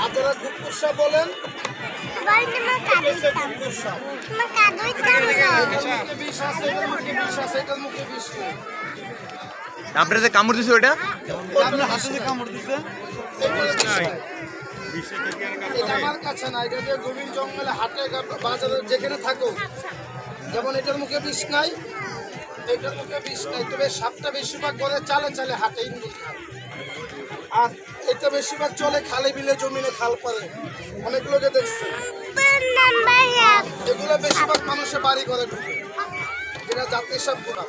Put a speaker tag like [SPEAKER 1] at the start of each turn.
[SPEAKER 1] আপনারা গুপ্পুসা বলেন।
[SPEAKER 2] আপনার যে কামড় দিছে ওটা
[SPEAKER 1] আমার কাছে না, এটা যে গভীর জঙ্গলে হাটে বাজারে যেখানে থাকো, যেমন এটার মুখে বিষ নাই, এটার মুখে বিষ নাই, তবে সাপটা বেশিরভাগ করে চালে চালে হাটে ইন্দুর খায়। আর এটা বেশিরভাগ চলে খালে বিলে জমিনে খাল পারে, অনেক লোকে দেখছে। এগুলো বেশিরভাগ মানুষের বাড়ি করে ঢুকে, যেটা জাতীয় সাপ গুলা।